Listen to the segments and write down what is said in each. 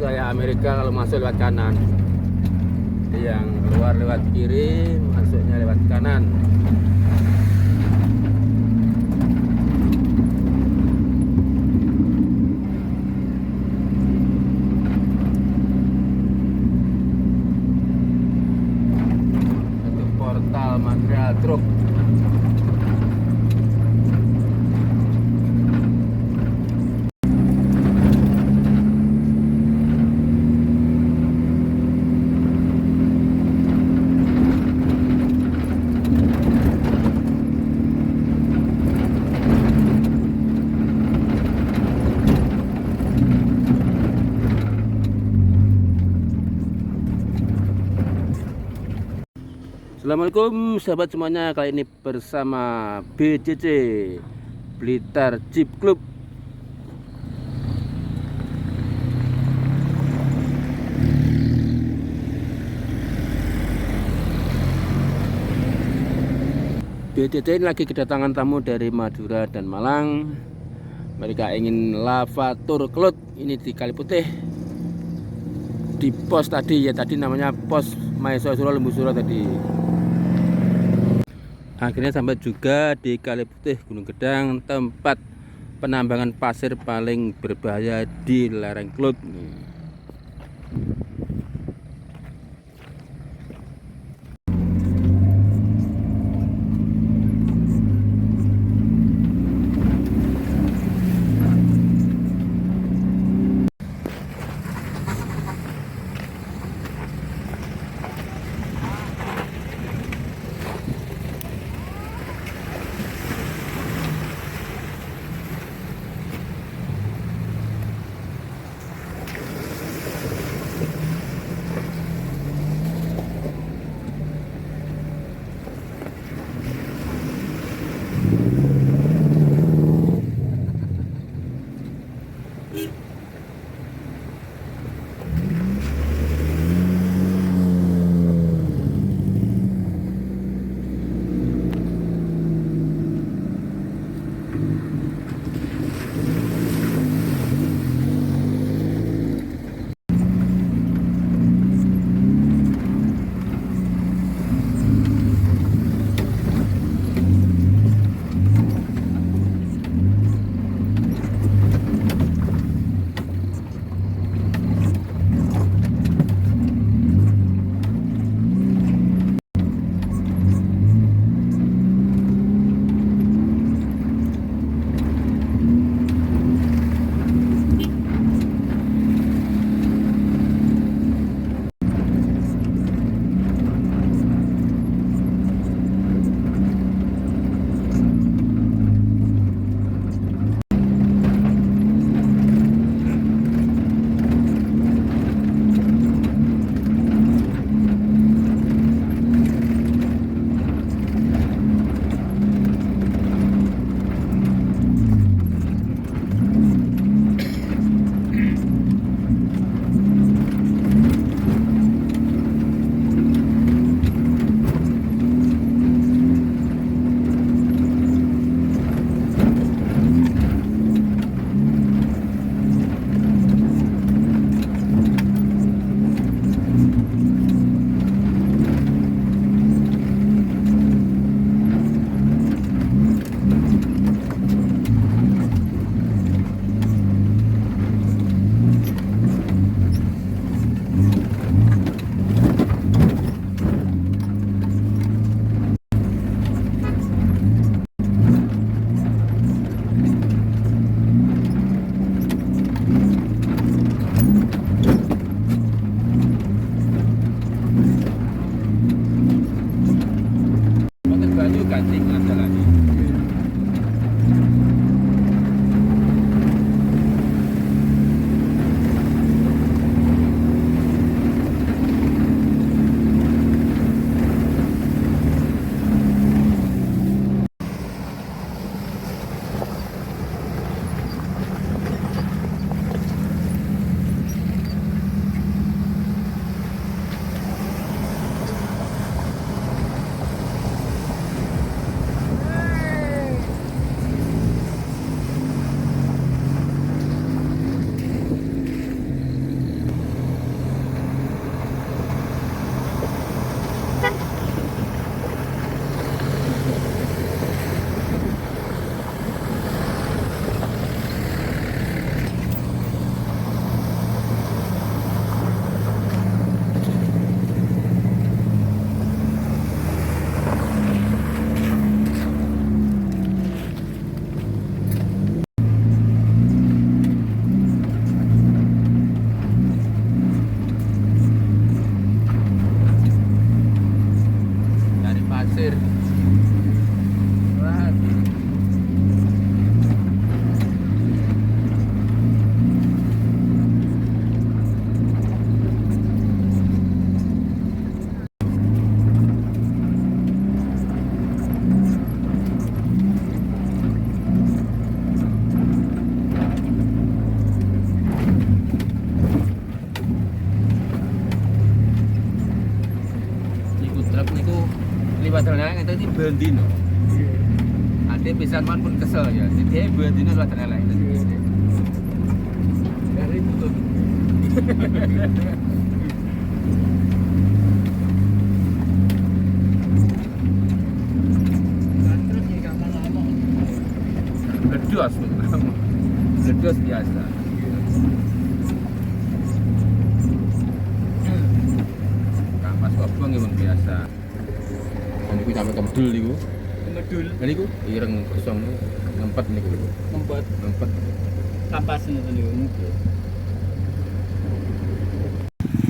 kayak Amerika kalau masuk lewat kanan. Jadi yang keluar lewat kiri, masuknya lewat kanan. Itu portal material truk. Assalamualaikum sahabat semuanya, kali ini bersama BCC Blitar Jeep Club. BCC ini lagi kedatangan tamu dari Madura dan Malang. Mereka ingin lava tour cloud ini di Kali Putih, di pos tadi ya, tadi namanya pos Maesosuro Lembusuro tadi. Akhirnya sampai juga di Kali Putih Gunung Gedang, tempat penambangan pasir paling berbahaya di lereng Klut. ini bandino. Ade pisan man pun kesel ya. Jadi bandino lah terelek. Dari itu. Ledos biasa. Kampas kobong itu biasa. Dan itu sampai kemedul itu. Medul. Dan itu ireng kosong ngempet niku. Ngempet. Kampas niku.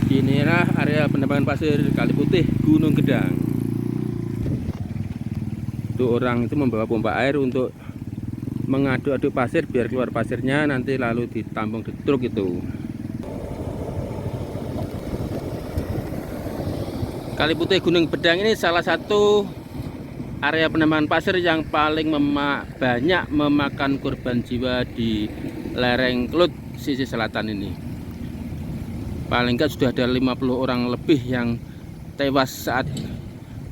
Inilah area penambangan pasir Kali Putih Gunung Gedang. Itu orang itu membawa pompa air untuk mengaduk-aduk pasir biar keluar pasirnya, nanti lalu ditampung di truk itu. Kali Putih Gunung Gedang ini salah satu area penambangan pasir yang paling banyak memakan korban jiwa di lereng Kelut sisi selatan ini. Paling enggak sudah ada 50 orang lebih yang tewas saat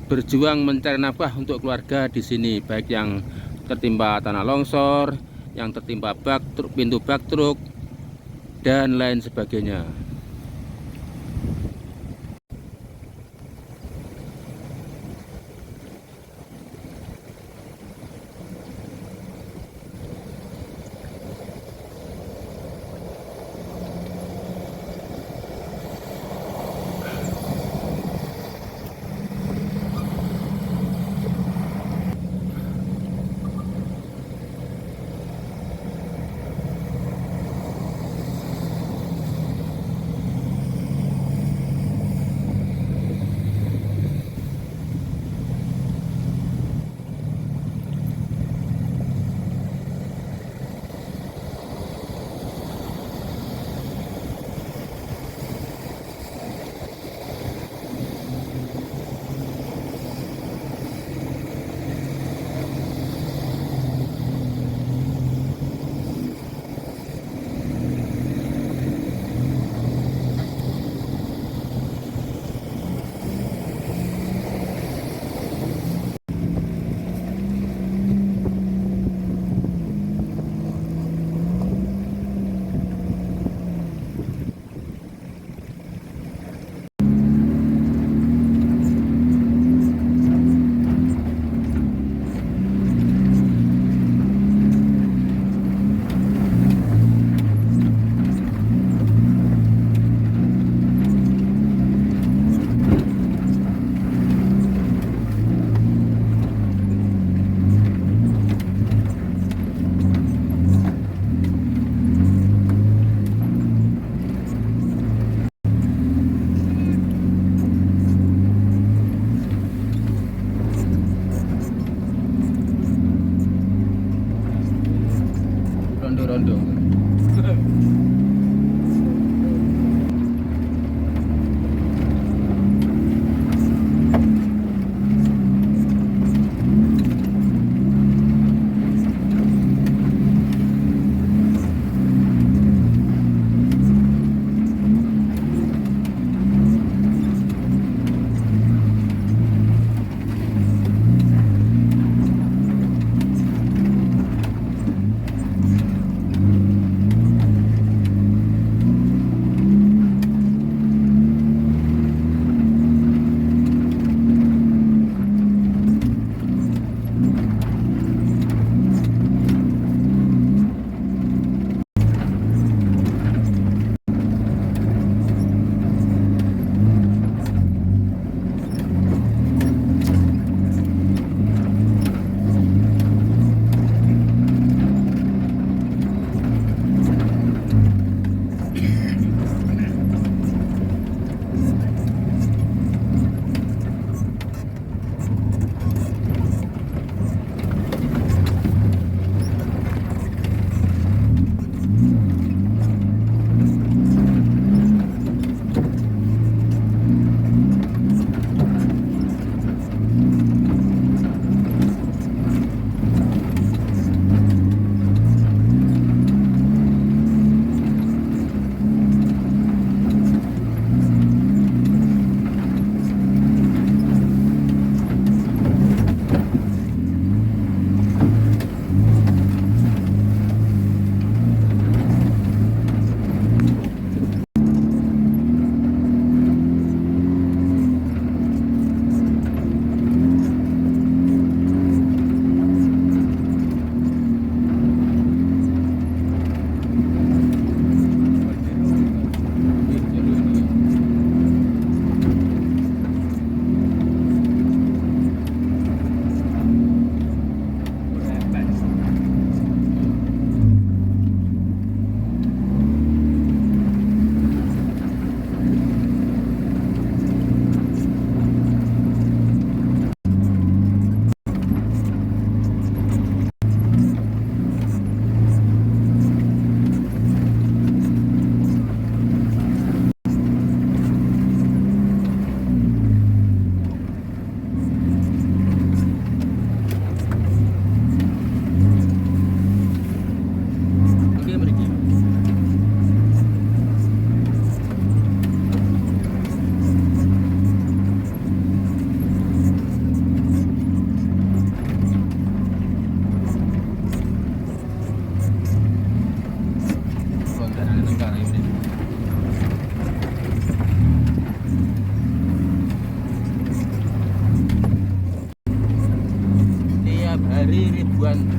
berjuang mencari nafkah untuk keluarga di sini, baik yang tertimpa tanah longsor, yang tertimpa pintu bak truk, dan lain sebagainya.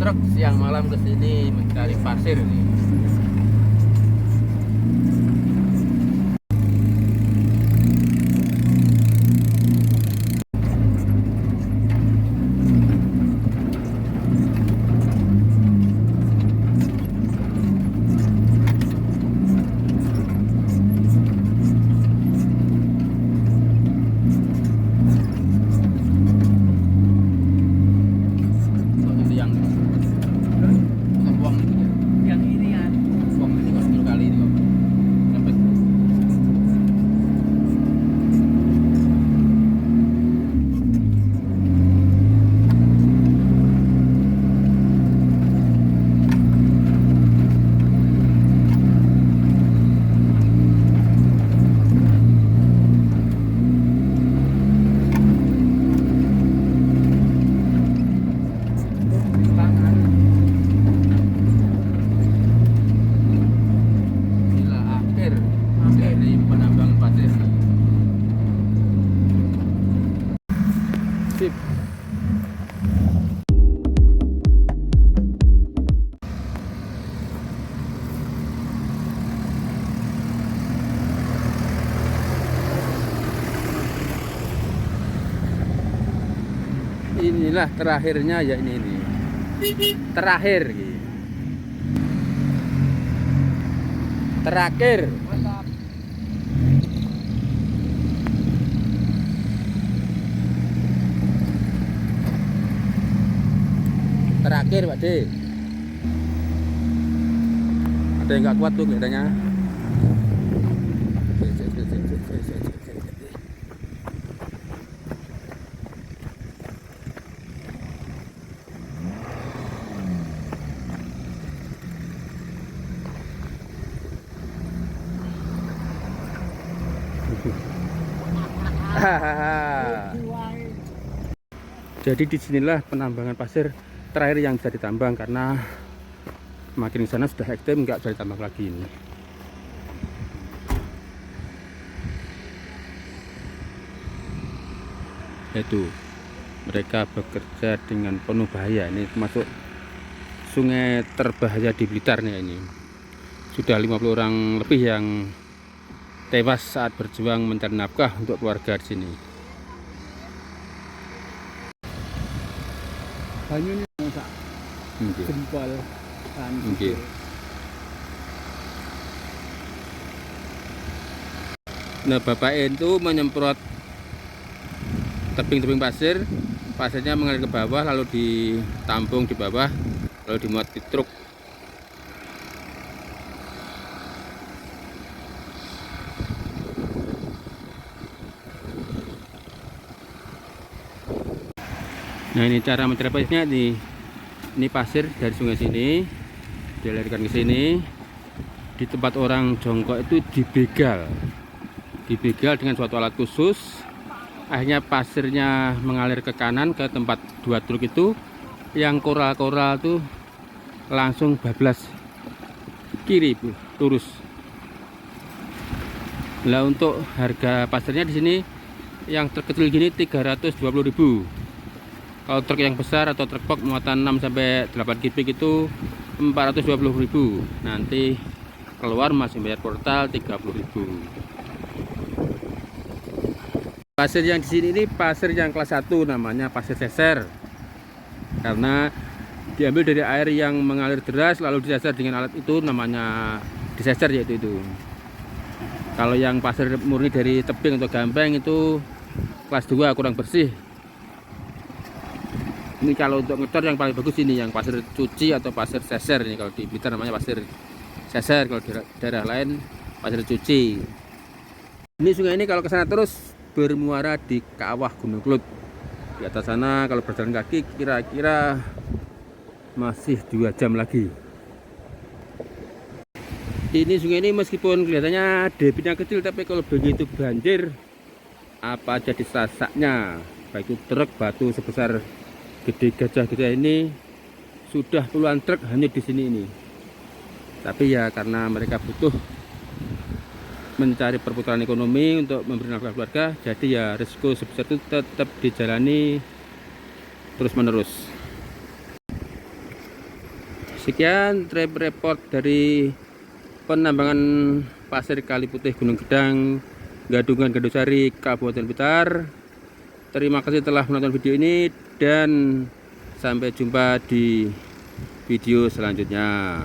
truk siang malam ke sini mencari pasir nih. Yang ini kan. Inilah akhir dari penambangan pasir. Sip. Inilah terakhirnya ya ini. Terakhir gitu. Terakhir. Terakhir Pak D. Ada yang nggak kuat tuh kelihatannya. Jadi disinilah penambangan pasir terakhir yang bisa ditambang karena makin ke sana sudah ekstrem, nggak bisa ditambang lagi ini. Itu mereka bekerja dengan penuh bahaya. Ini termasuk sungai terbahaya di Blitar nih ini. Sudah 50 orang lebih yang tewas saat berjuang mencari nafkah untuk keluarga di sini. Banyunya sak Nggih. jempol kan. Nggih. Nah, bapak itu menyemprot tebing-tebing pasir, pasirnya mengalir ke bawah lalu ditampung di bawah lalu dimuat di truk. Nah, ini cara mencari pasirnya ini pasir dari sungai sini dialirkan ke sini, di tempat orang jongkok itu dibegal dengan suatu alat khusus. Akhirnya pasirnya mengalir ke kanan ke tempat dua truk itu, yang koral-koral tuh langsung bablas kiri Bu, lurus. Nah, untuk harga pasirnya di sini yang terkecil gini 320.000. Kalau truk yang besar atau truk box muatan 6 sampai 8 kubik itu 420.000. Nanti keluar masih bayar portal 30.000. Pasir yang di sini ini pasir yang kelas 1, namanya pasir seser. Karena diambil dari air yang mengalir deras lalu diseser dengan alat itu, namanya diseser, yaitu itu. Kalau yang pasir murni dari tebing atau gampeng itu kelas 2, kurang bersih. Ini kalau untuk ngecor yang paling bagus ini yang pasir cuci atau pasir seser. Ini kalau di Blitar namanya pasir seser, kalau di daerah lain pasir cuci. Ini sungai ini kalau ke sana terus bermuara di kawah Gunung Kelut. Di atas sana kalau berjalan kaki kira-kira masih 2 jam lagi. Ini sungai ini meskipun kelihatannya debitnya kecil, tapi kalau begitu banjir apa aja disasaknya, baik itu truk batu sebesar gede gajah gede ini sudah puluhan truk hanyut di sini ini. Tapi ya karena mereka butuh mencari perputaran ekonomi untuk memberi nafkah keluarga, jadi ya risiko sebesar itu tetap dijalani terus menerus. Sekian trip report dari penambangan pasir Kali Putih Gunung Gedang, Gadungan Gandusari, Kabupaten Blitar. Terima kasih telah menonton video ini dan sampai jumpa di video selanjutnya.